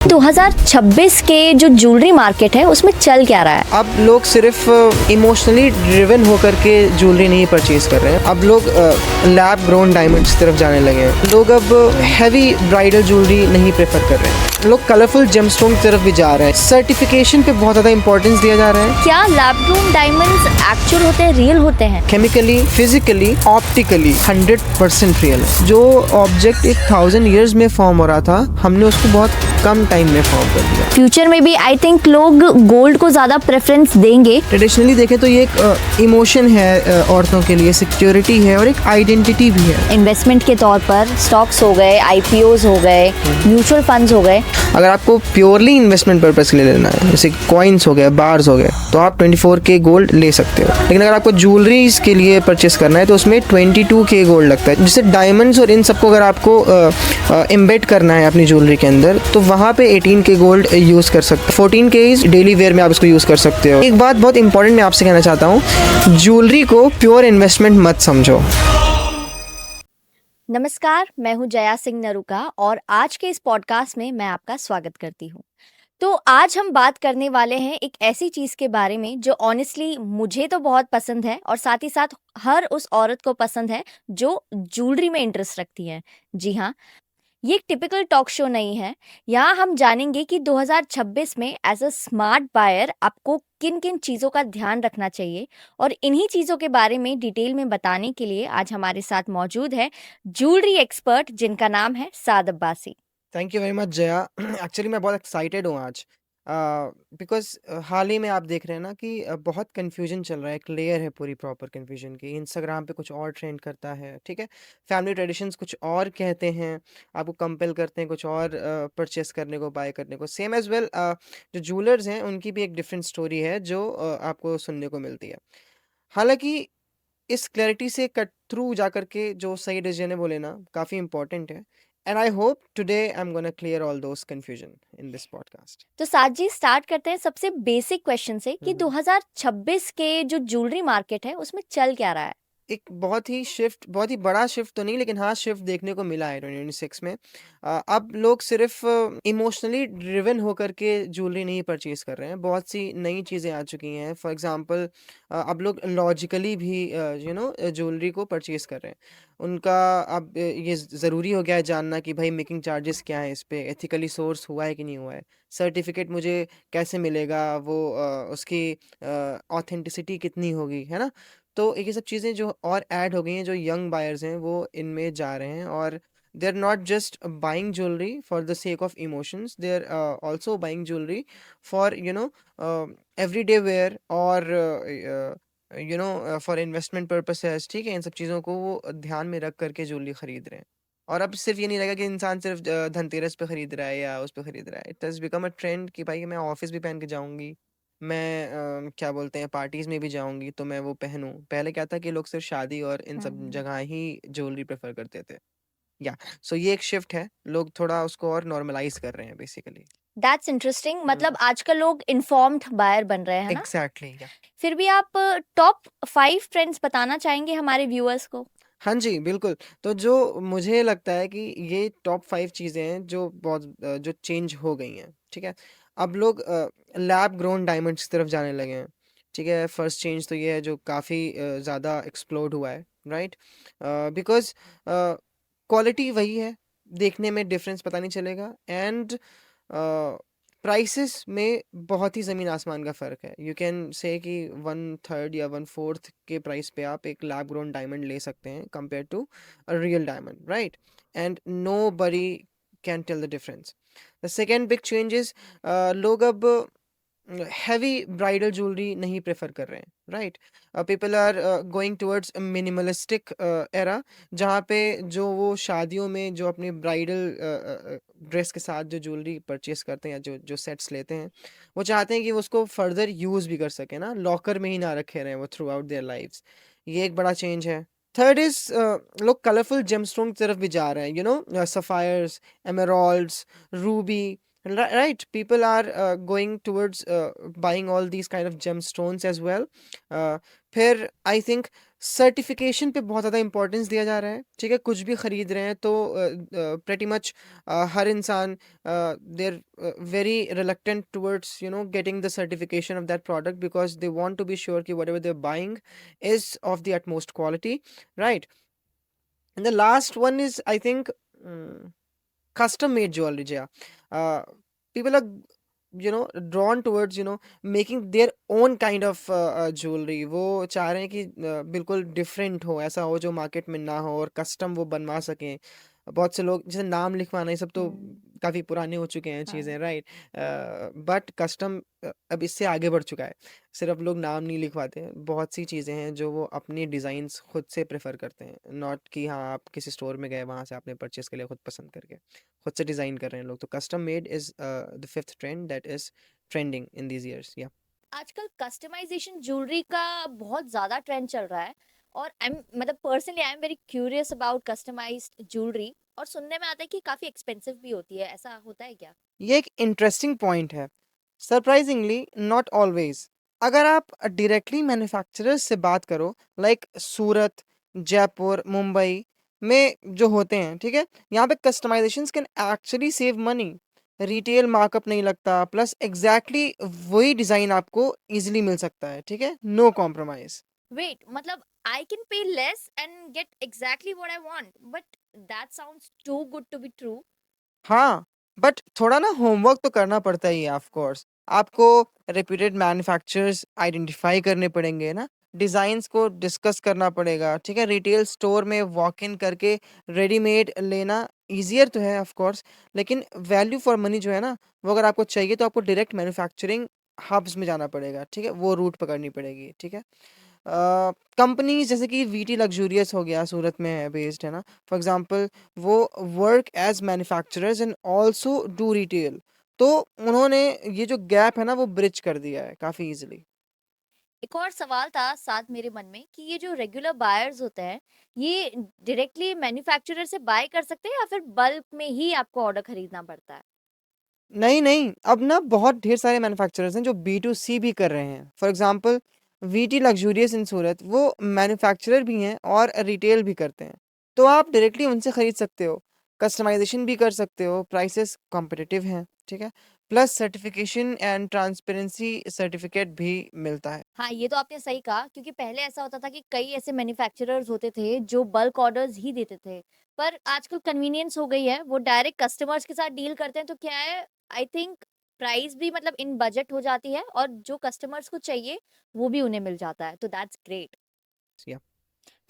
2026 के जो jewellery market है उसमें चल क्या रहा है? अब लोग सिर्फ इमोशनली ड्रिवन होकर के ज्वेलरी नहीं परचेज कर रहे हैं। अब लोग लैब ग्रोन डायमंड्स तरफ जाने लगे हैं। लोग अब हैवी ब्राइडल ज्वेलरी नहीं प्रेफर कर रहे हैं। लोग कलरफुल जेमस्टोन की तरफ भी जा रहे हैं। सर्टिफिकेशन पे बहुत ज़्यादा इंपॉर्टेंस दिया जा रहा है। क्या लैब ग्रोन डायमंड्स एक्चुअल होते हैं, रियल होते हैं? केमिकली, फिजिकली, ऑप्टिकली 100% रियल है। जो ऑब्जेक्ट 1000 ईयर्स में फॉर्म हो रहा था, हमने उसको बहुत कम टाइम में फॉर्म कर दिया। फ्यूचर में भी आई थिंक लोग गोल्ड को ज्यादा प्रेफरेंस देंगे। ट्रेडिशनली देखें तो ये एक इमोशन है औरतों के लिए, सिक्योरिटी है और एक आइडेंटिटी भी है। इन्वेस्टमेंट के तौर पर स्टॉक्स हो गए, IPOs हो गए, म्यूचुअल फंड्स हो गए। अगर आपको प्योरली इन्वेस्टमेंट पर्पस के लिए लेना है, जैसे कॉइन्स हो गए, बार्स हो गए, तो आप 24K गोल्ड ले सकते हो। लेकिन अगर आपको ज्वेलरीज के लिए परचेस करना है तो उसमें 22K गोल्ड लगता है। जैसे डायमंड्स और इन सबको अगर आपको एम्बेड करना है अपनी ज्वेलरी के अंदर, तो वहाँ पे 18K गोल्ड यूज़ कर सकते हो। 14K डेली वेयर में आप इसको यूज़ कर सकते हो। एक बात बहुत इंपॉर्टेंट मैं आपसे कहना चाहता हूँ, ज्वेलरी को प्योर इन्वेस्टमेंट मत समझो। नमस्कार, मैं हूं जया सिंह नरूका और आज के इस पॉडकास्ट में मैं आपका स्वागत करती हूं। तो आज हम बात करने वाले हैं एक ऐसी चीज़ के बारे में जो ऑनेस्टली मुझे तो बहुत पसंद है और साथ ही साथ हर उस औरत को पसंद है जो ज्वेलरी में इंटरेस्ट रखती है। जी हाँ, ये एक टिपिकल टॉक शो नहीं है। यहाँ हम जानेंगे कि 2026 में एज अ स्मार्ट बायर आपको किन किन चीज़ों का ध्यान रखना चाहिए, और इन्हीं चीज़ों के बारे में डिटेल में बताने के लिए आज हमारे साथ मौजूद है ज्वेलरी एक्सपर्ट जिनका नाम है Saad Abbasi. Thank you very much Jaya. Actually मैं बहुत एक्साइटेड हूँ आज, बिकॉज हाल ही में आप देख रहे हैं ना कि बहुत कन्फ्यूजन चल रहा है। एक लेयर है पूरी प्रॉपर कन्फ्यूजन की। इंस्टाग्राम पे कुछ और ट्रेंड करता है, ठीक है, फैमिली ट्रेडिशंस कुछ और कहते हैं, आपको कंपेल करते हैं कुछ और परचेस करने को, बाय करने को। सेम एज वेल जो जूलर्स हैं उनकी भी एक डिफरेंट स्टोरी है जो आपको सुनने को मिलती है। हालांकि इस क्लैरिटी से कट थ्रू जा करके जो सही डिसीजन है वो लेना काफ़ी इंपॉर्टेंट है। And I hope today I am gonna clear all those confusion in this podcast. तो साथ जी स्टार्ट करते हैं सबसे बेसिक क्वेश्चन से कि 2026 के जो ज्वेलरी मार्केट है उसमें चल क्या रहा है? एक बहुत ही बड़ा शिफ्ट तो नहीं, लेकिन हाँ शिफ्ट देखने को मिला है 2026 में। अब लोग सिर्फ इमोशनली ड्रिवन होकर के ज्वेलरी नहीं परचेज कर रहे हैं। बहुत सी नई चीज़ें आ चुकी हैं। फॉर एग्जांपल अब लोग लॉजिकली भी ज्वेलरी को परचेज कर रहे हैं। उनका अब ये ज़रूरी हो गया है जानना कि भाई मेकिंग चार्जेस क्या है, इस पे एथिकली सोर्स हुआ है कि नहीं हुआ है, सर्टिफिकेट मुझे कैसे मिलेगा, वो उसकी ऑथेंटिसिटी कितनी होगी, है ना। तो ये सब चीज़ें जो और ऐड हो गई हैं, जो यंग बायर्स हैं वो इनमें जा रहे हैं। और they are not just buying jewellery for the sake of emotions, they are also buying jewellery for everyday wear और फॉर इन्वेस्टमेंट पर्पसेस। ठीक है, इन सब चीज़ों को वो ध्यान में रख करके ज्वेलरी खरीद रहे हैं। और अब सिर्फ ये नहीं रहेगा कि इंसान सिर्फ धनतेरस पे खरीद रहा है या उस पे खरीद रहा है। It has become a trend कि भाई मैं ऑफिस भी पहन के जाऊंगी, मैं क्या बोलते हैं पार्टीज में भी जाऊंगी तो मैं वो पहनूं। पहले क्या था कि लोग सिर्फ शादी और इन सब जगह ही ज्वेलरी प्रेफर करते थे। या सो ये एक शिफ्ट है, लोग थोड़ा उसको और नॉर्मलाइज कर रहे हैं बेसिकली। That's interesting. मतलब आजकल लोग इन्फॉर्म्ड बायर बन रहे हैं ना? एग्जैक्टली। फिर भी आप टॉप 5 ट्रेंड्स बताना चाहेंगे हमारे व्यूअर्स को? हाँ जी, बिल्कुल। तो जो मुझे लगता है कि ये टॉप 5 चीज़ें हैं जो बहुत जो चेंज हो गई हैं, ठीक है? अब लोग लैब ग्रोन डायमंड्स की तरफ जाने लगे हैं, ठीक है? फर्स्ट चेंज तो ये है जो काफ़ी ज़्यादा एक्सप्लोड हुआ है, राइट? बिकॉज़ क्वालिटी वही है, देखने में डिफरेंस पता नहीं चलेगा। एंड प्राइसेस में बहुत ही ज़मीन आसमान का फ़र्क है। यू कैन से कि 1/3 या 1/4 के प्राइस पे आप एक लैब ग्रोन डायमंड ले सकते हैं compare to a real diamond, right? And nobody can tell the difference. The second big change is लोग अब हैवी ब्राइडल ज्वेलरी नहीं प्रेफर कर रहे हैं, right? People are going towards minimalistic era, जहाँ पे जो वो शादियों में जो अपने ब्राइडल ड्रेस के साथ जो ज्वेलरी परचेस करते हैं या जो जो सेट्स लेते हैं, वो चाहते हैं कि वो उसको फर्दर यूज़ भी कर सकें ना, लॉकर में ही ना रखे रहें वो थ्रू आउट देयर लाइव्स। ये एक बड़ा चेंज है। थर्ड इज लोग कलरफुल जेमस्टोन की तरफ भी जा रहे हैं, sapphires, emeralds, ruby, right? People are going towards buying all these kind of gemstones as well. फिर आई थिंक सर्टिफिकेशन पे बहुत ज़्यादा इंपॉर्टेंस दिया जा रहा है, ठीक है? कुछ भी खरीद रहे हैं तो प्रेटी मच हर इंसान there very reluctant towards getting the certification of that product because they want to be sure कि whatever they buying is of the utmost quality, right? And the last one is, I think, custom made jewelry. Yeah, people are drawn towards making their own kind of jewelry. वो चाह रहे हैं कि बिल्कुल different हो, ऐसा हो जो मार्केट में ना हो, और कस्टम वो बनवा सकें। बहुत से लोग जैसे नाम लिखवाना, ये सब तो हम्म। काफ़ी पुराने हो चुके हैं हाँ। चीज़ें, राइट? बट कस्टम अब इससे आगे बढ़ चुका है। सिर्फ लोग नाम नहीं लिखवाते हैं, बहुत सी चीज़ें हैं जो वो अपनी डिज़ाइंस खुद से प्रेफर करते हैं, नॉट कि हाँ आप किसी स्टोर में गए वहाँ से आपने परचेस के लिए खुद पसंद करके खुद से डिज़ाइन कर रहे हैं लोग। तो custom made is the fifth trend that is trending in these years. या आजकल कस्टमाइजेशन ज्वेलरी का बहुत ज़्यादा ट्रेंड चल रहा है, और आई एम मतलब personally I am very curious about customised jewellery, और सुनने में आता है कि काफ़ी एक्सपेंसिव भी होती है, ऐसा होता है क्या? ये एक इंटरेस्टिंग पॉइंट है। Surprisingly not always. अगर आप डायरेक्टली मैन्युफैक्चरर्स से बात करो, लाइक सूरत, जयपुर, मुंबई में जो होते हैं, ठीक है, यहाँ पे customisations can actually save money. Retail markup नहीं लगता, प्लस एग्जैक्टली वही डिज़ाइन आपको इजीली मिल सकता है, ठीक है, नो कॉम्प्रोमाइज। वेट, मतलब I can pay less and get exactly what I want, but that sounds too good to be true. हाँ, बट थोड़ा ना होमवर्क तो करना पड़ता ही है ऑफ कोर्स। आपको रेप्यूटेड मैन्युफैक्चरर्स आइडेंटिफाई करने पड़ेंगे ना, डिज़ाइंस को डिस्कस करना पड़ेगा, ठीक है? रिटेल स्टोर में वॉक इन करके रेडीमेड लेना ईज़ियर तो है ऑफ कोर्स, लेकिन वैल्यू फॉर मनी जो है ना, वो अगर आपको चाहिए तो आपको डायरेक्ट मैन्युफैक्चरिंग हब्स में जाना पड़ेगा, ठीक है? वो रूट पकड़नी पड़ेगी, ठीक है? कंपनीज़ जैसे कि वीटी लग्ज़ूरियस हो गया, सूरत में है बेस्ड, है ना? फॉर एग्ज़ाम्पल वो work as manufacturers and also do retail. तो उन्होंने ये जो गैप है ना वो ब्रिज कर दिया है काफ़ी ईज़िली। एक और सवाल था साथ मेरे मन में कि ये जो रेगुलर बायर्स होते हैं, ये डायरेक्टली मैन्युफैक्चरर से बाय कर सकते हैं या फिर बल्क में ही आपको ऑर्डर खरीदना पड़ता है? नहीं, नहीं, अब ना बहुत ढेर सारे मैन्युफैक्चरर्स हैं जो बी टू सी भी कर रहे हैं। फॉर एग्ज़ाम्पल वीटी लग्ज़ूरियस इन सूरत, वो मैन्युफैक्चरर भी हैं और रिटेल भी करते हैं। तो आप डायरेक्टली उनसे खरीद सकते हो, कस्टमाइज़ेशन भी कर सकते हो, प्राइसेस कॉम्पिटिटिव हैं, ठीक है? Plus certification and transparency certificate भी मिलता है। हाँ, ये तो आपने सही कहा, क्योंकि पहले ऐसा होता था कि कई ऐसे मैन्युफैक्चरर्स होते थे जो बल्क ऑर्डर्स ही देते थे। पर आजकल कन्वीनियंस हो गई है, वो डायरेक्ट कस्टमर्स के साथ डील करते हैं, तो क्या है, आई थिंक प्राइस भी मतलब इन बजट हो जाती है, और जो कस्टमर्स को चाहिए वो भी उन्हें मिल जाता है, तो दैट्स ग्रेट। या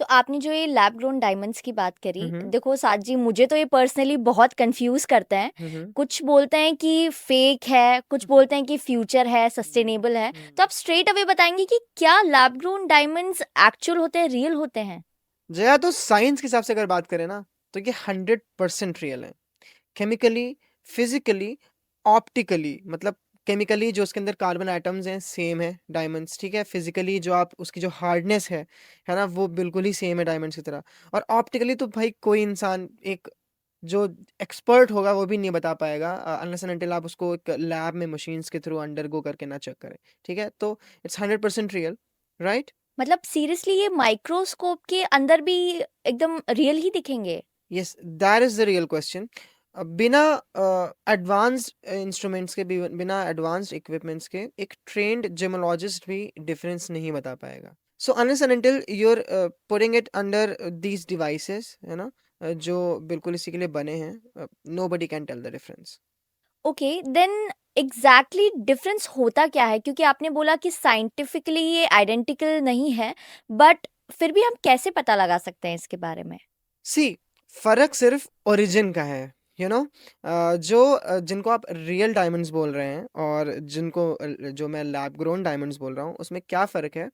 तो आपने जो ये लैब ग्रोन डायमंड्स की बात हुँ, करी, हुँ। देखो साथ जी, मुझे तो ये पर्सनली बहुत कंफ्यूज करते हैं। हुँ, हुँ। कुछ बोलते हैं कि फेक है, कुछ बोलते हैं कि फ्यूचर है, सस्टेनेबल है। तो आप स्ट्रेट अवे बताएंगे कि क्या लैब ग्रोन डायमंड्स एक्चुअल होते हैं, रियल होते हैं? जया, तो साइंस के हिसाब से अगर बात करें ना, तो ये 100% रियल है। केमिकली, फिजिकली, ऑप्टिकली, मतलब केमिकली जो उसके अंदर कार्बन एटम्स हैं सेम है डायमंड्स, ठीक है? फिजिकली जो आप उसकी जो हार्डनेस है ना, वो बिल्कुल ही सेम है डायमंड्स की तरह। और ऑप्टिकली तो भाई कोई इंसान, एक जो एक्सपर्ट होगा वो भी नहीं बता पाएगा अनलेस एंड अनटिल आप उसको एक लैब में मशीन्स के थ्रू अंडरगो करके ना चेक करें, ठीक है? तो इट्स 100% रियल, राइट? मतलब सीरियसली ये माइक्रोस्कोप के अंदर भी एकदम रियल ही दिखेंगे? Yes, that is the real question. बिना एडवांस्ड इंस्ट्रूमेंट्स के, बिना एडवांस्ड इक्विपमेंट्स के, एक ट्रेंड जेमोलॉजिस्ट भी डिफरेंस नहीं बता पाएगा। So unless and until you are putting it under these devices, है ना, जो बिल्कुल इसी के लिए बने हैं, nobody can tell the difference. Okay, then exactly difference होता क्या है? क्योंकि आपने बोला कि साइंटिफिकली ये आइडेंटिकल नहीं है, बट फिर भी हम कैसे पता लगा सकते हैं इसके बारे में? सी, फर्क सिर्फ ओरिजिन का है, जिनको आप रियल डायमंड्स बोल रहे हैं और जो मैं लैब ग्रोन डायमंड्स बोल रहा हूँ, उसमें क्या फ़र्क है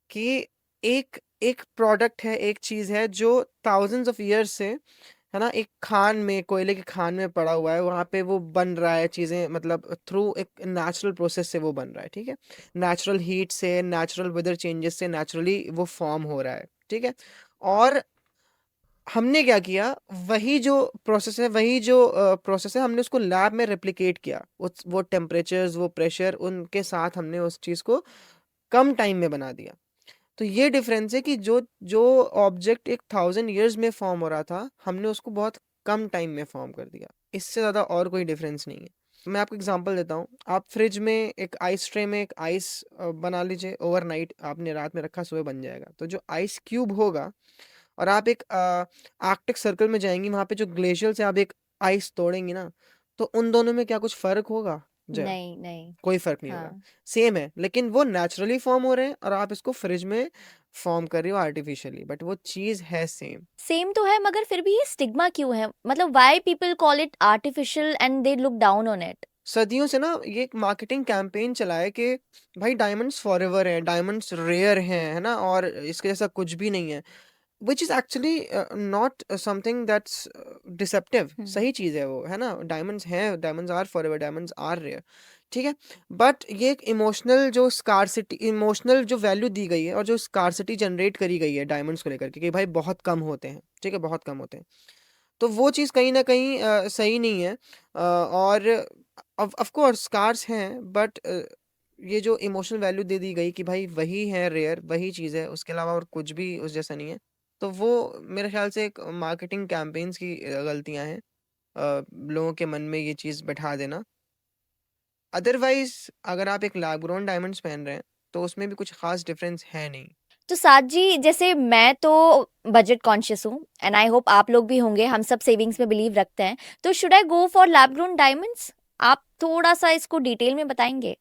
कि एक एक प्रोडक्ट है, एक चीज़ है जो थाउजेंड्स ऑफ ईयर्स से, है ना, एक खान में, कोयले के खान में पड़ा हुआ है, वहाँ पे वो बन रहा है चीज़ें, मतलब थ्रू एक नेचुरल प्रोसेस से वो बन रहा है, ठीक है? नेचुरल हीट से, नेचुरल वेदर चेंजेस से नेचुरली वो फॉर्म हो रहा है, ठीक है? और हमने क्या किया, वही जो प्रोसेस है, हमने उसको लैब में रेप्लिकेट किया। वो टेम्परेचर्स, वो प्रेशर, उनके साथ हमने उस चीज़ को कम टाइम में बना दिया। तो ये डिफरेंस है कि जो जो ऑब्जेक्ट एक 1000 years में फॉर्म हो रहा था, हमने उसको बहुत कम टाइम में फॉर्म कर दिया। इससे ज़्यादा और कोई डिफरेंस नहीं है। मैं आपको एग्जांपल देता हूँ। आप फ्रिज में एक आइस ट्रे में एक आइस बना लीजिए, ओवरनाइट आपने रात में रखा, सुबह बन जाएगा। तो जो आइस क्यूब होगा, और आप एक आर्कटिक सर्कल में जाएंगी, वहां पे जो ग्लेशियर से आप एक आइस तोड़ेंगी ना, तो उन दोनों में क्या कुछ फर्क होगा? जया, नहीं, नहीं। कोई फर्क नहीं होगा। हाँ। सेम है, लेकिन वो नेचुरली फॉर्म हो रहे हैं और आप इसको फ्रिज में फॉर्म कर रही हो आर्टिफिशियली, बट वो चीज है सेम। सेम तो है, मगर फिर भी ये स्टिग्मा क्यों है? मतलब why people call it artificial and they look down on it? सदियों से ना ये एक मार्केटिंग कैंपेन चला है कि भाई डायमंड्स फॉरएवर हैं, डायमंड्स रेयर हैं, है ना, और इसके जैसा कुछ भी नहीं है। Which is actually not something that's deceptive. हुँ। सही चीज़ है वो, है ना? डायमंड्स हैं, diamonds are forever, diamonds are rare, ठीक है? बट ये एक इमोशनल जो स्कार्सिटी, इमोशनल जो वैल्यू दी गई है और जो स्कार्सिटी जनरेट करी गई है डायमंड्स को लेकर के, कि भाई बहुत कम होते हैं, ठीक है? बहुत कम होते हैं। तो वो चीज़ कहीं न कहीं सही नहीं है। और ऑफ कोर्स स्कार्स हैं, बट ये जो इमोशनल वैल्यू दे दी गई कि भाई वही है रेयर, वही चीज़ है, उसके अलावा और कुछ भी उस जैसा नहीं है। तो वो मेरे ख़्याल से एक मार्केटिंग कैम्पेन्स की गलतियाँ हैं, लोगों के मन में ये चीज़ बैठा देना। अदरवाइज़ अगर आप एक लैब ग्रोन डायमंड्स पहन रहे हैं, तो उसमें भी कुछ ख़ास डिफ़रेंस है नहीं। तो साथ जी, जैसे मैं तो बजट कॉन्शियस हूँ एंड आई होप आप लोग भी होंगे, हम सब सेविंग्स में बिलीव रखते हैं। तो should I go for lab grown diamonds? आप थोड़ा-सा इसको डिटेल में बताएँगे?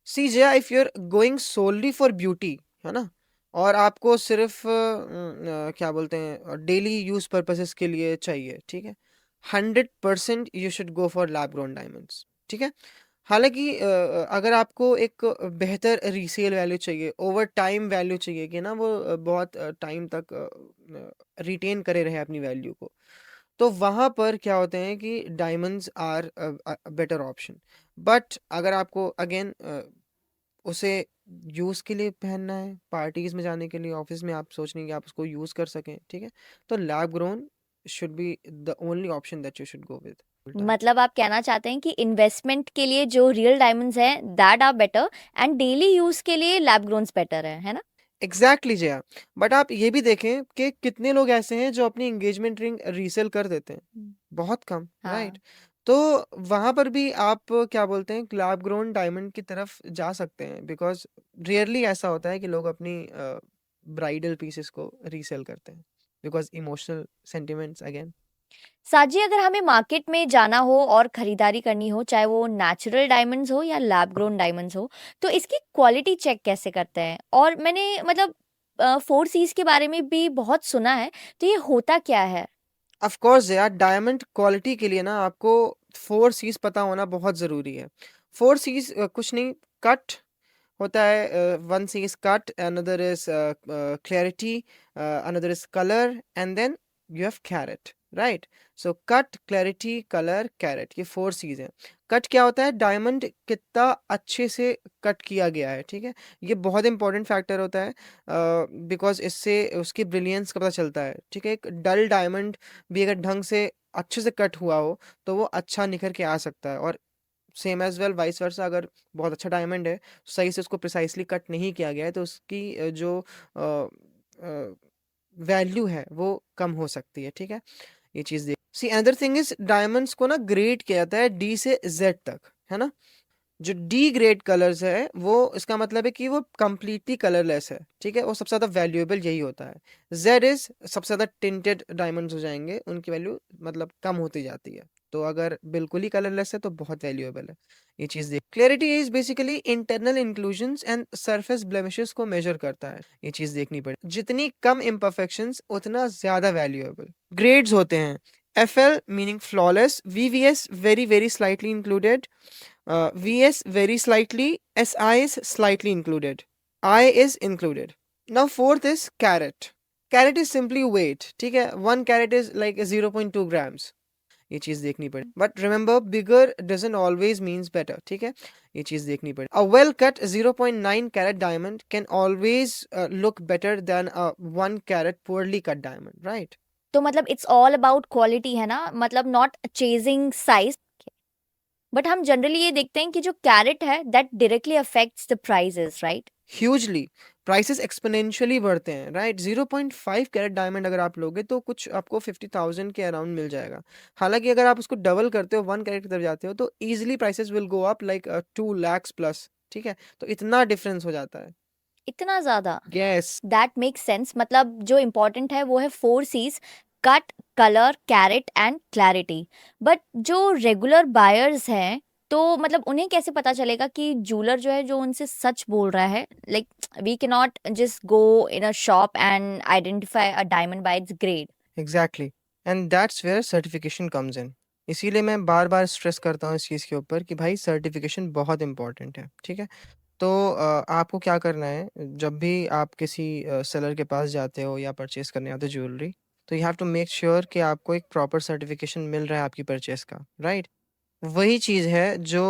See Jaya, if you are going solely for beauty, है ना, और आपको सिर्फ क्या बोलते हैं, डेली यूज पर्पसेस के लिए चाहिए, ठीक है, 100% you should go for lab grown diamonds, ठीक है। हालांकि अगर आपको एक बेहतर रीसेल वैल्यू चाहिए, ओवर टाइम वैल्यू चाहिए, कि ना वो बहुत टाइम तक रिटेन करे रहे अपनी वैल्यू को, तो वहाँ पर क्या होते हैं कि diamonds are better option. But अगर आपको अगेन उसे यूज़ के लिए पहनना है, पार्टीज़ में जाने के लिए, ऑफ़िस में आप सोच रही हैं कि आप उसको यूज़ कर सकें, ठीक है? तो lab grown should be the only option that you should go with full time. मतलब आप कहना चाहते हैं कि इन्वेस्टमेंट के लिए जो रियल डायमंड्स हैं that are better and daily use के लिए लैब ग्रोन्स बेटर है ना? एग्ज़ैक्टली जया। बट आप ये भी देखें कि कितने लोग ऐसे हैं जो अपनी एंगेजमेंट रिंग रीसेल कर देते हैं? हुँ। बहुत कम, राइट? हाँ। तो वहाँ पर भी आप क्या बोलते हैं, लैब ग्रोन डायमंड की तरफ जा सकते हैं, बिकॉज़ रेयरली ऐसा होता है कि लोग अपनी ब्राइडल पीसेस को रीसेल करते हैं, बिकॉज़ इमोशनल सेंटिमेंट्स अगेन। साजी, अगर हमें मार्केट में जाना हो और खरीदारी करनी हो, चाहे वो नेचुरल डायमंड्स हो या लैब ग्रोन डायमंड्स हो, तो इसकी क्वालिटी चेक कैसे करते हैं? और मैंने मतलब 4 सीज़ के बारे में भी बहुत सुना है, तो ये होता क्या है? ऑफ कोर्स यार, डायमंड क्वालिटी के लिए ना आपको 4 सीज़ पता होना बहुत ज़रूरी है। 4 सीज़ कुछ नहीं, कट होता है, 1 C is cut, another is clarity, another is colour, and then you have carat, right? So cut, clarity, colour, carat, ये 4 सीज़ हैं। कट क्या होता है? डायमंड कितना अच्छे से कट किया गया है, ठीक है? ये बहुत इंपॉर्टेंट फैक्टर होता है, बिकॉज़ इससे उसकी ब्रिलियंस का पता चलता है, ठीक है? एक डल डायमंड भी अगर ढंग से अच्छे से कट हुआ हो, तो वो अच्छा निखर के आ सकता है, और same as well vice versa, अगर बहुत अच्छा डायमंड है, सही से उसको प्रिसाइज़ली कट नहीं किया गया है, तो उसकी जो वैल्यू है वो कम हो सकती है, ठीक है? ये चीज़ देख see another thing is, diamonds को ना ग्रेड किया जाता है डी से जेड तक, है ना? जो डी ग्रेड कलर्स है, वो इसका मतलब है कि वो कंप्लीटली कलरलेस है, ठीक है? और सबसे ज़्यादा वैल्यूएबल यही होता है। जेड इज़ सबसे ज़्यादा टिंटेड डायमंड्स हो जाएँगे, उनकी वैल्यू मतलब कम होती जाती है। तो अगर बिल्कुल ही कलरलेस है तो बहुत वैल्यूएबल है। ये चीज़ देख clarity is basically internal inclusions and surface blemishes को मेज़र करता है। ये चीज़ देखनी पड़े। जितनी कम इम्परफेक्शंस उतना ज़्यादा वैल्यूएबल। ग्रेड्स होते हैं, FL meaning flawless, VVS very very slightly included, VS very slightly, SI is slightly included, I is included. Now fourth is carat. Carat is simply weight, ठीक है? 1 carat is like 0.2 grams. ये चीज देखनी पड़े, but remember bigger doesn't always means better, ठीक है? ये चीज देखनी पड़े। A well cut 0.9 carat diamond can always look better than a 1 carat poorly cut diamond, right? तो मतलब इट्स ऑल अबाउट क्वालिटी है ना? मतलब नॉट चेजिंग साइज़। बट हम जनरली ये देखते हैं कि जो कैरेट है that directly affects the prices, right? Hugely, prices exponentially बढ़ते हैं, राइट? 0.5 कैरेट डायमंड अगर आप लोगे तो कुछ आपको 50,000 के अराउंड मिल जाएगा। हालाँकि अगर आप उसको डबल करते हो, 1 कैरेट की तरफ जाते हो तो easily prices will go up like 2 lakhs plus, ठीक है? तो इतना डिफरेंस हो जाता है। इतना ज़्यादा? Yes, that makes sense. मतलब जो इम्पोर्टेंट है वो है 4 Cs: cut, colour, carat and clarity. But जो रेगुलर बायर्स हैं, तो मतलब उन्हें कैसे पता चलेगा कि जूलर जो है जो उनसे सच बोल रहा है? Like we can not just go in a shop and identify a diamond by its grade. Exactly, and that's where certification comes in. इसीलिए मैं बार-बार स्ट्रेस करता हूँ इस चीज़ के ऊपर कि भाई सर्टिफिकेशन बहुत इम्पोर्टेंट है, ठीक है? तो आपको क्या करना है, जब भी आप किसी सेलर के पास जाते हो या परचेज़ करने आते हो ज्वेलरी, तो you have to make sure कि आपको एक प्रॉपर सर्टिफिकेशन मिल रहा है आपकी परचेज़ का, राइट? वही चीज़ है जो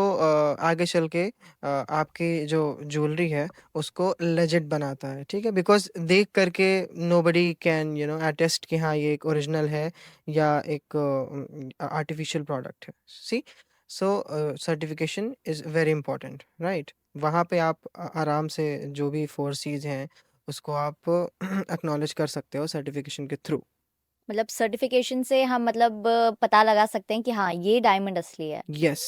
आगे चल के आपकी जो ज्वेलरी है उसको लेजिट बनाता है, ठीक है? बिकॉज़ देख कर के नोबडी कैन अटेस्ट कि हाँ, ये एक ओरिजिनल है या एक आर्टिफ़िशियल प्रोडक्ट है। See, so certification is very important, right? वहाँ पे आप आराम से जो भी 4 सीज़ हैं उसको आप एक्नॉलेज कर सकते हो सर्टिफ़िकेशन के थ्रू। मतलब सर्टिफिकेशन से हम मतलब पता लगा सकते हैं कि हाँ, ये डायमंड असली है। येस।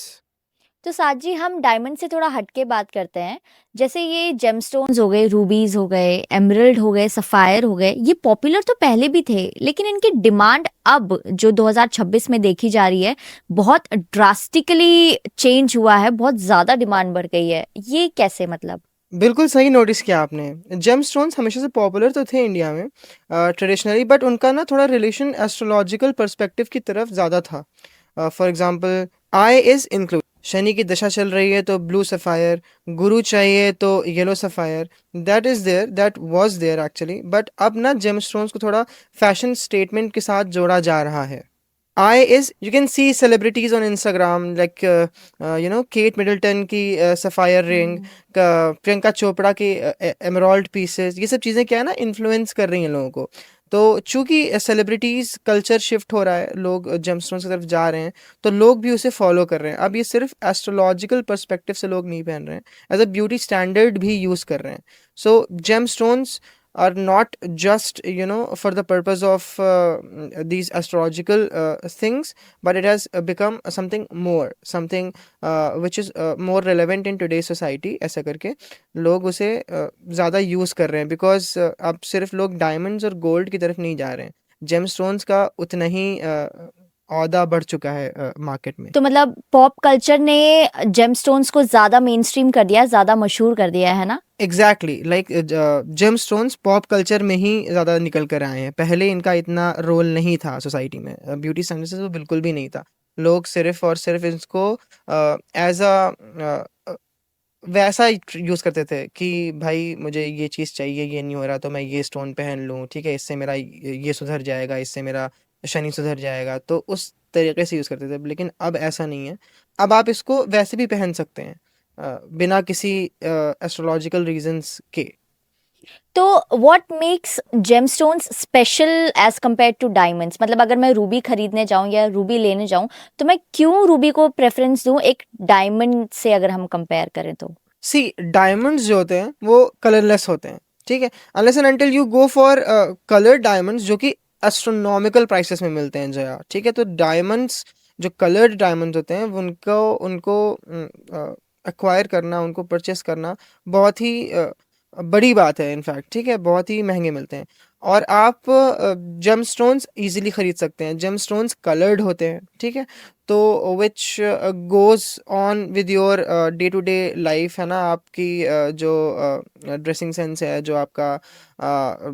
तो साथ जी हम डायमंड से थोड़ा हट के बात करते हैं। जैसे ये जेमस्टोन्स हो गए, रूबीज हो गए, एमरल्ड हो गए, सफायर हो गए, ये पॉपुलर तो पहले भी थे, लेकिन इनकी डिमांड अब जो 2026 में देखी जा रही है, बहुत ड्रास्टिकली चेंज हुआ है, बहुत ज़्यादा डिमांड बढ़ गई है। ये कैसे मतलब? बिल्कुल सही नोटिस किया आपने। जेमस्टोन्स हमेशा से पॉपुलर तो थे इंडिया में ट्रेडिशनली, बट उनका ना थोड़ा रिलेशन एस्ट्रोलॉजिकल पर्सपेक्टिव की तरफ ज़्यादा था। For example, I is include, Shani की दशा चल रही है तो ब्लू सफ़ायर, गुरु चाहिए तो yellow sapphire, that is there, that was there actually, but अब ना जेमस्टोन्स को थोड़ा फैशन स्टेटमेंट के साथ जोड़ा जा रहा है। I is, you can see celebrities on Instagram like Kate Middleton की sapphire ring, हम्म। प्रियंका चोपड़ा के emerald pieces, ये सब चीज़ें क्या है ना, इन्फ्लुएंस कर रही हैं लोगों को। तो चूंकि सेलिब्रिटीज कल्चर शिफ्ट हो रहा है, लोग जेमस्टोन्स की तरफ जा रहे हैं, तो लोग भी उसे फॉलो कर रहे हैं। अब ये सिर्फ एस्ट्रोलॉजिकल पर्सपेक्टिव से लोग नहीं पहन रहे हैं, एज अ ब्यूटी स्टैंडर्ड भी यूज़ कर रहे हैं। सो gemstones are not just for the purpose of these astrological things, but it has become something more, something which is more relevant in today's society। ऐसा करके लोग उसे ज़्यादा यूज़ कर रहे हैं, बिकॉज अब सिर्फ लोग डायमंड्स और गोल्ड की तरफ नहीं जा रहे हैं, जेमस्टोन्स का उतना ही औदा बढ़ चुका है मार्केट में। तो मतलब पॉप कल्चर ने जेमस्टोन्स को ज़्यादा मेन स्ट्रीम कर दिया, ज़्यादा मशहूर कर दिया है ना? Exactly, like gemstones pop culture में ही ज़्यादा निकल कर आए हैं, पहले इनका इतना रोल नहीं था सोसाइटी में, ब्यूटी स्टैंडर्ड से तो बिल्कुल भी नहीं था। लोग सिर्फ और सिर्फ इसको एज अ वैसा यूज़ करते थे कि भाई मुझे ये चीज़ चाहिए, ये नहीं हो रहा तो मैं ये स्टोन पहन लूँ, ठीक है? इससे मेरा ये सुधर जाएगा, इससे मेरा शनि सुधर जाएगा, तो उस तरीके से यूज़ करते थे। लेकिन अब ऐसा नहीं है, अब आप इसको वैसे भी पहन सकते हैं बिना किसी एस्ट्रोलॉजिकल रीजंस के। तो what makes gemstones special as compared to diamonds? मतलब अगर मैं रूबी खरीदने जाऊं या रूबी लेने जाऊं, तो मैं क्यों रूबी को प्रेफरेंस दूं एक डायमंड से, अगर हम कंपेयर करें तो? सी, डायमंड्स जो होते हैं वो कलरलेस होते हैं, ठीक है? Unless and until you go for coloured diamonds जो कि एस्ट्रोनॉमिकल प्राइसेस में मिलते हैं जया, ठीक है? तो डायमंड्स, जो कलर्ड डायमंड्स होते हैं, उनको उनको एक्वायर करना, उनको परचेस करना बहुत ही बड़ी बात है इनफैक्ट, ठीक है? बहुत ही महंगे मिलते हैं। और आप जेमस्टोन्स इजीली खरीद सकते हैं, जेमस्टोन्स कलर्ड होते हैं, ठीक है? तो which goes on with your day to day life, है ना? आपकी जो ड्रेसिंग सेंस है, जो आपका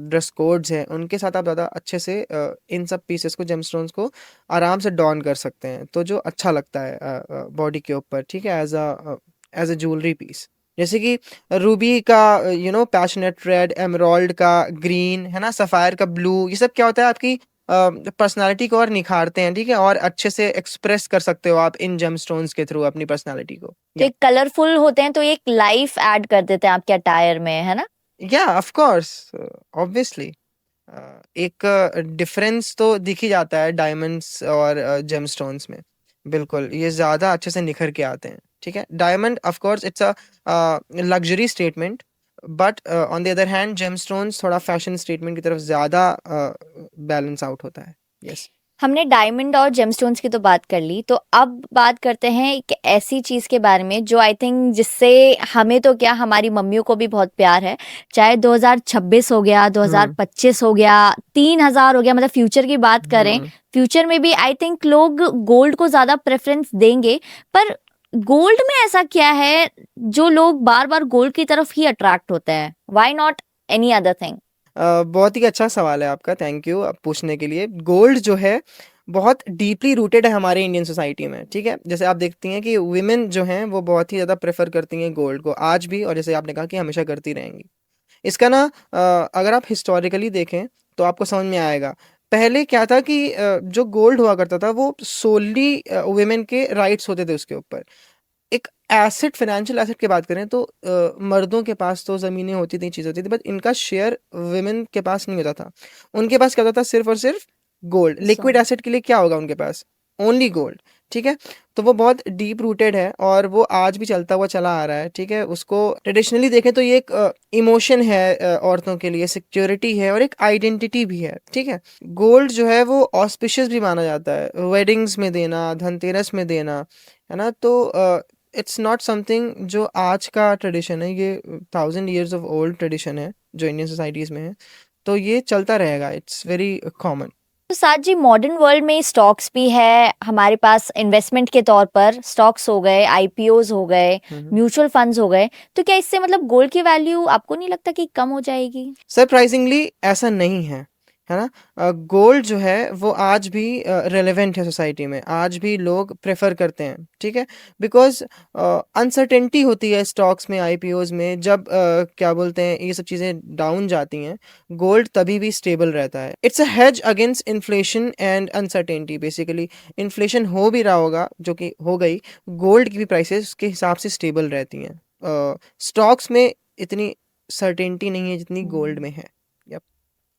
ड्रेस कोड्स हैं, उनके साथ आप ज़्यादा अच्छे से इन सब पीसेस को, जेमस्टोन्स को आराम से डॉन कर सकते हैं, तो जो अच्छा लगता है बॉडी के ऊपर, ठीक है? एज अ ज्वेलरी पीस, जैसे कि रूबी का पैशनेट रेड, एमराल्ड का ग्रीन, है ना? सफ़ायर का ब्लू, ये सब क्या होता है, आपकी पर्सनालिटी को और निखारते हैं, ठीक है? और अच्छे से एक्सप्रेस कर सकते हो आप इन जेमस्टोन्स के थ्रू अपनी पर्सनालिटी को। तो एक कलरफुल होते हैं, तो एक लाइफ ऐड कर देते हैं आपके अटायर में, है ना? या ऑफ कोर्स, ऑब्वियसली एक डिफरेंस तो दिख ही जाता है डायमंड्स और जेमस्टोन्स में। बिल्कुल, ये ज़्यादा अच्छे से निखर के आते हैं, ठीक है? Diamond of course it's a luxury statement, but on the other hand gemstones थोड़ा फैशन स्टेटमेंट की तरफ ज़्यादा बैलेंस आउट होता है। यस। हमने डायमंड और जेमस्टोन्स की तो बात कर ली, तो अब बात करते हैं एक ऐसी चीज़ के बारे में जो आई थिंक जिससे हमें तो क्या, हमारी मम्मियों को भी बहुत प्यार है। चाहे 2026 हो गया, 2025 हो गया, 3000 हो गया, मतलब फ्यूचर की बात करें, फ्यूचर में भी आई थिंक लोग गोल्ड को ज़्यादा प्रेफरेंस देंगे। पर गोल्ड में ऐसा क्या है जो लोग बार बार गोल्ड की तरफ ही अट्रैक्ट होते हैं? Why not any other thing? बहुत ही अच्छा सवाल है आपका, थैंक यू आप पूछने के लिए। गोल्ड जो है बहुत डीपली रूटेड है हमारे इंडियन सोसाइटी में, ठीक है। जैसे आप देखती हैं कि वुमेन जो हैं वो बहुत ही ज़्यादा प्रेफर करती हैं गोल्ड को आज भी, और जैसे आपने कहा कि हमेशा करती रहेंगी। इसका ना अगर आप हिस्टोरिकली देखें तो आपको समझ में आएगा। पहले क्या था कि जो गोल्ड हुआ करता था वो सोली वुमेन के राइट्स होते थे उसके ऊपर। एक एसेट, फाइनेंशियल एसेट की बात करें तो मर्दों के पास तो ज़मीनें होती थी, चीज़ होती थी, बट इनका शेयर वुमेन के पास नहीं होता था। उनके पास क्या होता था? सिर्फ और सिर्फ गोल्ड। लिक्विड सोना। एसेट के लिए क्या होगा उनके पास? ओनली गोल्ड, ठीक है। तो वो बहुत डीप रूटेड है और वो आज भी चलता हुआ चला आ रहा है, ठीक है। उसको ट्रेडिशनली देखें तो ये एक इमोशन है, औरतों के लिए सिक्योरिटी है और एक आइडेंटिटी भी है, ठीक है। गोल्ड जो है वो ऑस्पिशियस भी माना जाता है, वेडिंग्स में देना, धनतेरस में देना, है ना। तो इट्स नॉट समथिंग जो आज का ट्रेडिशन है, ये 1000 years ऑफ ओल्ड ट्रेडिशन है जो इंडियन सोसाइटीज़ में है। तो ये चलता रहेगा, इट्स वेरी कॉमन। तो साथ जी, मॉडर्न वर्ल्ड में स्टॉक्स भी है हमारे पास, इन्वेस्टमेंट के तौर पर स्टॉक्स हो गए, आईपीओज हो गए, म्यूचुअल फंड्स हो गए। तो क्या इससे मतलब गोल्ड की वैल्यू आपको नहीं लगता कि कम हो जाएगी? सरप्राइजिंगली ऐसा नहीं है ना। गोल्ड जो है वो आज भी रेलेवेंट है सोसाइटी में, आज भी लोग प्रेफर करते हैं, ठीक है। बिकॉज अनसर्टेनिटी होती है स्टॉक्स में, आईपीओज में, जब क्या बोलते हैं, ये सब चीज़ें डाउन जाती हैं, गोल्ड तभी भी स्टेबल रहता है। It's a hedge against inflation and uncertainty. Basically inflation हो भी रहा होगा, जो कि हो गई, गोल्ड की भी प्राइसेस के हिसाब से स्टेबल रहती हैं। स्टॉक्स में इतनी सर्टेनिटी नहीं है जितनी गोल्ड में है। यप।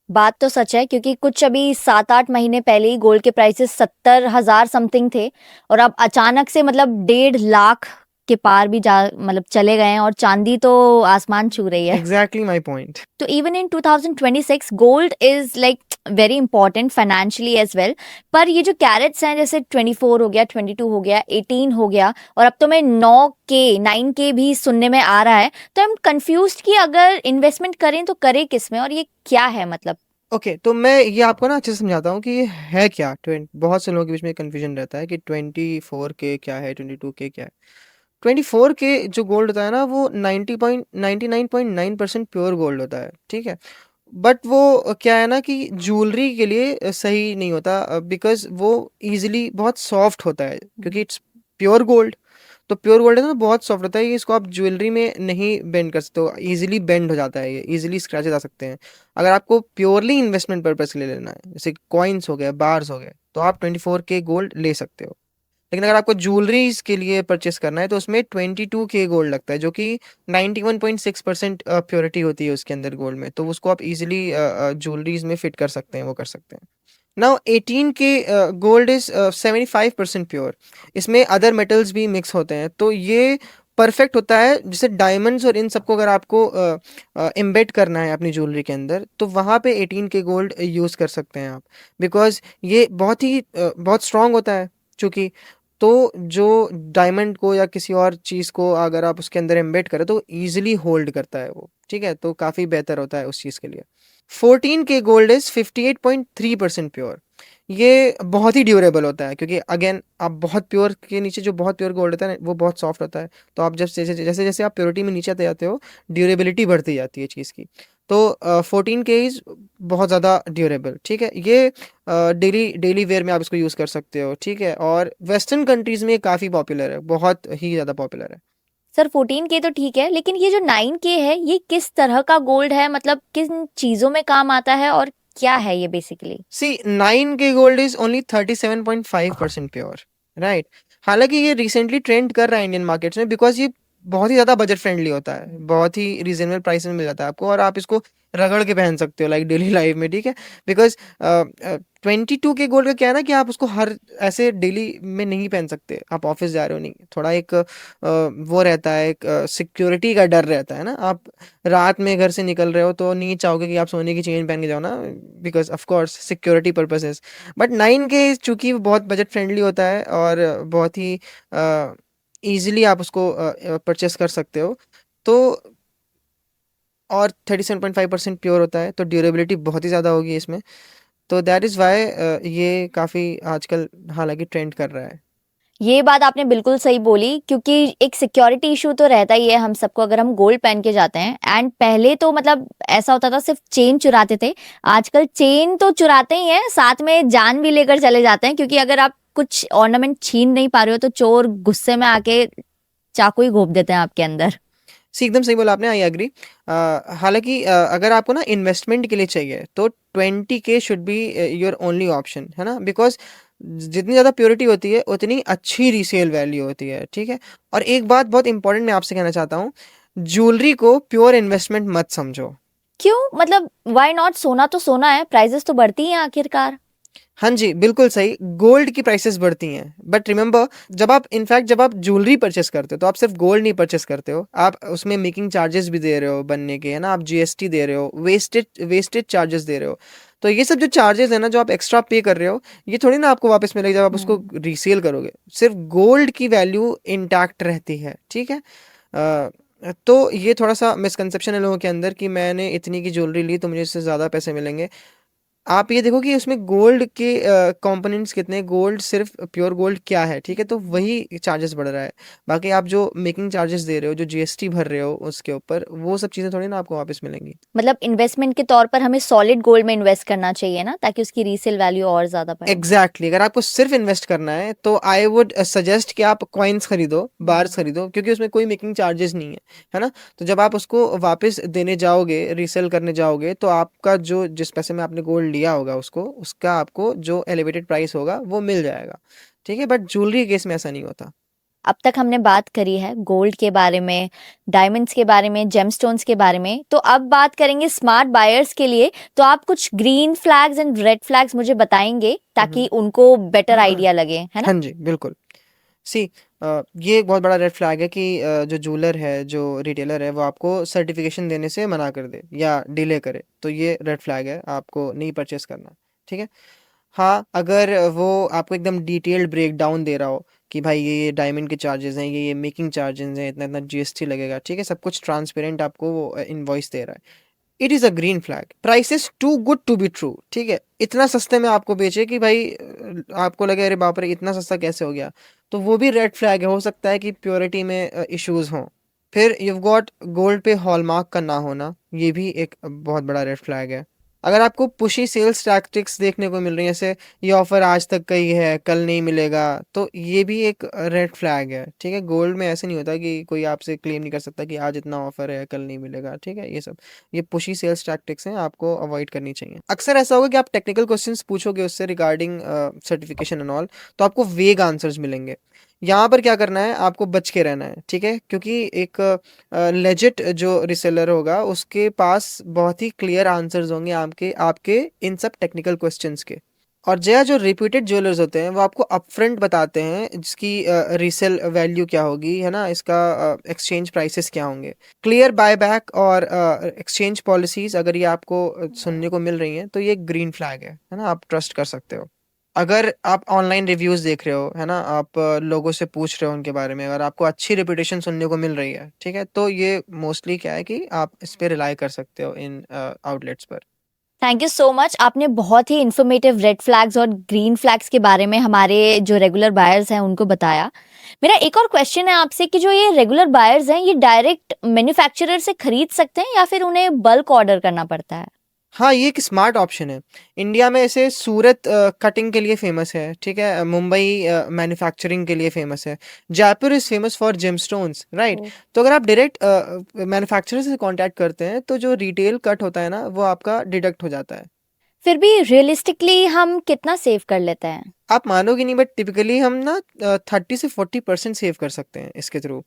बात तो सच है, क्योंकि कुछ अभी 7-8 महीने पहले ही गोल्ड के प्राइसेस 70,000 समथिंग थे, और अब अचानक से मतलब 1.5 लाख के पार भी जा मतलब चले गए हैं, और चांदी तो आसमान छू रही है। Exactly my point. तो even in 2026 gold is like very important financially as well. पर ये जो कैरेट्स हैं, जैसे 24 हो गया, 22 हो गया, 18 हो गया, और अब तो मैं 9K भी सुनने में आ रहा है। तो आई एम कंफ्यूज कि अगर इन्वेस्टमेंट करें तो करें किस में, और ये क्या है मतलब? ओके, तो मैं ये आपको ना अच्छे से समझाता हूँ कि ये है क्या। बहुत से लोगों के बीच में कन्फ्यूजन रहता है कि 24K क्या है, 22K क्या है। 24K जो गोल्ड होता है ना, वो 99.9% प्योर गोल्ड होता है, ठीक है। बट वो क्या है ना कि ज्वेलरी के लिए सही नहीं होता, बिकॉज वो इजीली बहुत सॉफ्ट होता है, क्योंकि इट्स प्योर गोल्ड। तो प्योर गोल्ड है ना, बहुत सॉफ्ट होता है, ये इसको आप ज्वेलरी में नहीं बेंड कर सकते हो, ईजिली बेंड हो जाता है, ये ईजिली स्क्रैचेस आ सकते हैं। अगर आपको प्योरली इन्वेस्टमेंट पर्पज के लिए लेना है, जैसे कॉइन्स हो गए, बार्स हो गए, तो आप 24K गोल्ड ले सकते हो। लेकिन अगर आपको ज्वेलरीज के लिए परचेस करना है तो उसमें 22K गोल्ड लगता है, जो कि 91.6% प्योरिटी होती है उसके अंदर गोल्ड में। तो उसको आप इजीली ज्वेलरीज में फिट कर सकते हैं, वो कर सकते हैं। Now 18K gold is 75% pure. इसमें अदर मेटल्स भी मिक्स होते हैं, तो ये परफेक्ट होता है। जैसे डायमंड्स और इन सबको अगर आपको एम्बेड करना है अपनी ज्वेलरी के अंदर, तो वहाँ पे 18K गोल्ड यूज़ कर सकते हैं आप, बिकॉज ये बहुत ही बहुत स्ट्रांग होता है चूँकि। तो जो डायमंड को या किसी और चीज़ को अगर आप उसके अंदर एम्बेड करें तो ईजिली होल्ड करता है वो, ठीक है। तो काफ़ी बेहतर होता है उस चीज़ के लिए। 14K gold is 58.3% pure. ये बहुत ही ड्यूरेबल होता है, क्योंकि अगेन आप बहुत प्योर के नीचे, जो बहुत प्योर गोल्ड होता है ना, वो बहुत सॉफ्ट होता है। तो आप जैसे जैसे जैसे आप प्योरिटी में नीचे आते जाते हो, ड्यूरेबिलिटी बढ़ती जाती है चीज़ की। तो 14K इज बहुत ज़्यादा ड्यूरेबल, ठीक है। ये डेली डेली वेयर में आप इसको यूज़ कर सकते हो, ठीक है। और वेस्टर्न कंट्रीज़ में काफ़ी पॉपुलर है, बहुत ही ज़्यादा पॉपुलर है। सर 14K तो ठीक है, लेकिन ये जो 9K है, ये किस तरह का गोल्ड है? मतलब किन चीजों में काम आता है, और क्या है ये basically? See 9K gold is only 37.5% pure, right. हालांकि ये रिसेंटली ट्रेंड कर रहा है इंडियन मार्केट्स में, बिकॉज ये बहुत ही ज़्यादा बजट फ्रेंडली होता है, बहुत ही रीज़नेबल प्राइस में मिल जाता है आपको और आप इसको रगड़ के पहन सकते हो लाइक डेली लाइफ में, ठीक है? बिकॉज़ 22 के गोल्ड का क्या है ना कि आप उसको हर ऐसे डेली में नहीं पहन सकते, आप ऑफ़िस जा रहे हो नहीं, थोड़ा एक वो रहता है, एक सिक्योरिटी का डर रहता है ना, आप रात में घर से निकल रहे हो तो नहीं चाहोगे कि आप सोने की चेन पहन के जाओ ना, because of course security purposes. But 9 के चूँकि वो बहुत बजट फ्रेंडली होता है और बहुत ही ईज़िली आप उसको परचेज़ कर सकते हो। तो और 37.5% प्योर होता है, तो ड्यूरेबिलिटी बहुत ही ज़्यादा होगी इसमें। तो दैट इज़ व्हाई ये काफ़ी आजकल हालाँकि ट्रेंड कर रहा है। ये बात आपने बिल्कुल सही बोली, क्योंकि एक सिक्योरिटी इशू तो रहता ही है हम सबको अगर हम गोल्ड पहन के जाते हैं। एंड पहले तो मतलब ऐसा होता था सिर्फ चेन चुराते थे, आजकल चेन तो चुराते ही हैं, साथ में जान भी लेकर चले जाते हैं, क्योंकि अगर आप कुछ ऑर्नामेंट छीन नहीं पा रहे हो तो चोर गुस्से में आके चाकू ही घोप देते हैं आपके अंदर। एकदम सही बोला आपने, आई एग्री। हालाँकि अगर आपको ना इन्वेस्टमेंट के लिए चाहिए तो 20 के should be your only option, है ना? बिकॉज़ जितनी ज़्यादा प्योरिटी होती है, उतनी अच्छी रीसेल वैल्यू होती है, ठीक है? और एक बात बहुत इम्पोर्टेंट मैं आपसे कहना चाहता हूँ, ज्वेलरी को प्योर इन्वेस्टमेंट मत समझो। क्यों? मतलब व्हाई नॉट? सोना तो सोना है, प्राइजेस तो बढ़ती हैं आखिरकार। हाँ जी, बिल्कुल सही। गोल्ड की प्राइसेस बढ़ती हैं, बट रिमेंबर जब आप ज्वेलरी परचेस करते हो, तो आप सिर्फ गोल्ड नहीं परचेस करते हो, आप उसमें मेकिंग चार्जेस भी दे रहे हो बनने के, है ना? आप जीएसटी दे रहे हो, वेस्टेज चार्जेस दे रहे हो। तो ये सब जो चार्जेस है ना, जो आप एक्स्ट्रा पे कर रहे हो, ये थोड़ी ना आपको वापस मिलेगी जब आप उसको हम्म। रीसेल करोगे। सिर्फ गोल्ड की वैल्यू इंटैक्ट रहती है, ठीक है? तो ये थोड़ा-सा मिसकंसेप्शन है लोगों के अंदर कि मैंने इतनी की ज्वेलरी ली, तो मुझे इससे ज़्यादा पैसे मिलेंगे। आप ये देखो कि उसमें गोल्ड के कंपोनेंट्स कितने हैं, गोल्ड सिर्फ प्योर गोल्ड क्या है, ठीक है? तो वही चार्जेस बढ़ रहा है। बाकी आप जो मेकिंग चार्जेस दे रहे हो, जो जीएसटी भर रहे हो उसके ऊपर, वो सब चीज़ें थोड़ी ना आपको वापस मिलेंगी। मतलब इन्वेस्टमेंट के तौर पर हमें सॉलिड गोल्ड में इन्वेस्ट करना चाहिए ना, ताकि उसकी रीसेल वैल्यू और ज्यादा बढ़े। एग्जैक्टली अगर आपको सिर्फ इन्वेस्ट करना है तो आई वुड सजेस्ट कि आप कॉइन्स खरीदो, बार्स हम्म। खरीदो, क्योंकि उसमें कोई मेकिंग चार्जेस नहीं है ना? तो जब आप उसको वापस देने जाओगे, रीसेल करने जाओगे, तो आपका जो जिस पैसे में आपने गोल्ड लिया होगा उसको, उसका आपको जो एलिवेटेड प्राइस होगा वो मिल जाएगा, ठीक है? बट ज्वेलरी के केस में ऐसा नहीं होता। अब तक हमने बात करी है गोल्ड के बारे में, डायमंड्स के बारे में, जेमस्टोन्स के बारे में, तो अब बात करेंगे स्मार्ट बायर्स के लिए। तो आप कुछ green flags and red flags मुझे बताएंगे ताकि हम्म। उनको बेटर आइडिया लगे, है ना? हाँ जी, बिल्कुल। सी ये एक बहुत बड़ा रेड फ्लैग है कि जो जूलर है, जो रिटेलर है, वो आपको सर्टिफिकेशन देने से मना कर दे या डिले करे, तो ये रेड फ्लैग है, आपको नहीं परचेस करना, ठीक है? हाँ, अगर वो आपको एकदम डिटेल्ड ब्रेकडाउन दे रहा हो कि भाई ये डायमंड के चार्जेस हैं, ये मेकिंग चार्जेस हैं, इतना इतना जीएसटी लगेगा, ठीक है? सब कुछ ट्रांसपेरेंट आपको वो इनवॉइस दे रहा है, it is a green flag. Price is too good to be true, ठीक है? इतना सस्ते में आपको बेचे कि भाई आपको लगे अरे बाप रे इतना सस्ता कैसे हो गया, तो वो भी रेड फ्लैग है। हो सकता है कि प्योरिटी में इश्यूज हों। फिर you've गॉट गोल्ड पे हॉलमार्क का ना होना, ये भी एक बहुत बड़ा रेड फ्लैग है। अगर आपको पुशी सेल्स टैक्टिक्स देखने को मिल रही है, जैसे ये ऑफर आज तक का ही है, कल नहीं मिलेगा, तो ये भी एक रेड फ्लैग है, ठीक है? गोल्ड में ऐसे नहीं होता कि कोई आपसे क्लेम नहीं कर सकता कि आज इतना ऑफर है, कल नहीं मिलेगा, ठीक है? ये पुशी सेल्स टैक्टिक्स हैं, आपको अवॉइड करनी चाहिए। अक्सर ऐसा होगा कि आप टेक्निकल क्वेश्चंस पूछोगे उससे रिगार्डिंग सर्टिफिकेशन एंड ऑल, तो आपको वेग आंसर्स मिलेंगे। यहाँ पर क्या करना है, आपको बच के रहना है, ठीक है? क्योंकि एक लेजिट जो रिसेलर होगा उसके पास बहुत ही क्लियर आंसर्स होंगे आपके आपके इन सब टेक्निकल क्वेश्चंस के। और जया जो रिप्यूटेड ज्वेलर्स होते हैं वो आपको अपफ्रंट बताते हैं इसकी रीसेल वैल्यू क्या होगी, है ना? इसका एक्सचेंज प्राइसेस क्या होंगे। क्लियर बायबैक और एक्सचेंज पॉलिसीज अगर ये आपको सुनने को मिल रही हैं, तो ये ग्रीन फ्लैग है ना? आप ट्रस्ट कर सकते हो। अगर आप ऑनलाइन रिव्यूज़ देख रहे हो, है ना? आप लोगों से पूछ रहे हो उनके बारे में, अगर आपको अच्छी रेपुटेशन सुनने को मिल रही है, ठीक है? तो ये मोस्टली क्या है कि आप इस पे रिलाय कर सकते हो इन आउटलेट्स पर। थैंक यू सो मच, आपने बहुत ही इन्फॉर्मेटिव रेड फ्लैग्स और ग्रीन फ्लैग्स के बारे में हमारे जो रेगुलर बायर्स हैं उनको बताया। मेरा एक और क्वेश्चन है आपसे कि जो ये रेगुलर बायर्स हैं, ये डायरेक्ट मैन्युफैक्चरर से खरीद सकते हैं या फिर उन्हें बल्क ऑर्डर करना पड़ता है? हाँ, ये एक स्मार्ट ऑप्शन है। इंडिया में ऐसे सूरत कटिंग के लिए फ़ेमस है, ठीक है? मुंबई मैन्युफैक्चरिंग के लिए फ़ेमस है। Jaipur is famous for gemstones, right? Oh, तो अगर आप डायरेक्ट मैन्युफैक्चरर से कॉन्टैक्ट करते हैं, तो जो रिटेल कट होता है ना, वो आपका डिडक्ट हो जाता है। फिर भी रियलिस्टिकली हम कितना सेव कर लेते हैं? आप मानोगे नहीं, बट टिपिकली हम ना 30 से 40% सेव कर सकते हैं इसके थ्रू।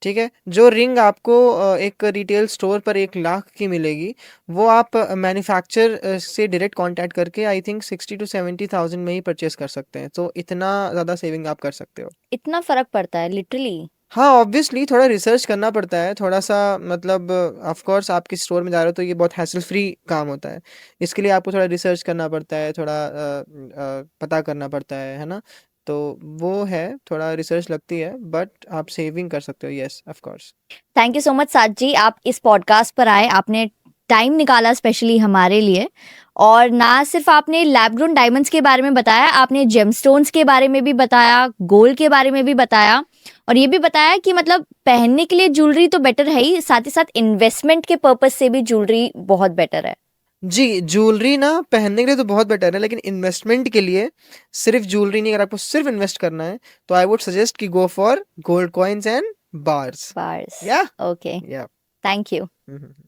ठीक है? जो रिंग आपको एक रिटेल स्टोर पर 1 लाख की मिलेगी, वो आप मैन्युफैक्चरर से डायरेक्ट कॉन्टैक्ट करके आई थिंक 60 टू 70,000 में ही परचेज़ कर सकते हैं। तो इतना ज़्यादा सेविंग आप कर सकते हो। इतना फ़र्क पड़ता है लिटरली? हाँ, ऑब्वियसली थोड़ा रिसर्च करना पड़ता है, थोड़ा-सा मतलब ऑफ़ कोर्स आप किसी स्टोर में जा रहे हो तो ये बहुत हैसल फ्री काम होता है। इसके लिए आपको थोड़ा रिसर्च करना पड़ता है, थोड़ा पता करना पड़ता है ना? तो वो है, थोड़ा रिसर्च लगती है, बट आप सेविंग कर सकते हो, yes of course. Thank you so much साथ जी, आप इस पॉडकास्ट पर आए, आपने टाइम निकाला स्पेशली हमारे लिए। और ना सिर्फ आपने लैब ग्रोन डायमंड्स के बारे में बताया, आपने जेमस्टोन्स के बारे में भी बताया, गोल्ड के बारे में भी बताया, और ये भी बताया कि मतलब पहनने के लिए ज्वेलरी तो बेटर है ही, साथ ही साथ इन्वेस्टमेंट के पर्पज से भी ज्वेलरी बहुत बेटर है। जी, ज्वेलरी ना पहनने के लिए तो बहुत बेटर है, लेकिन इन्वेस्टमेंट के लिए सिर्फ़ ज्वेलरी नहीं, अगर आपको सिर्फ़ इन्वेस्ट करना है, तो आई वुड सजेस्ट कि go for gold coins and bars. Bars. या? ओके, या। Thank you. Hmm, hmm.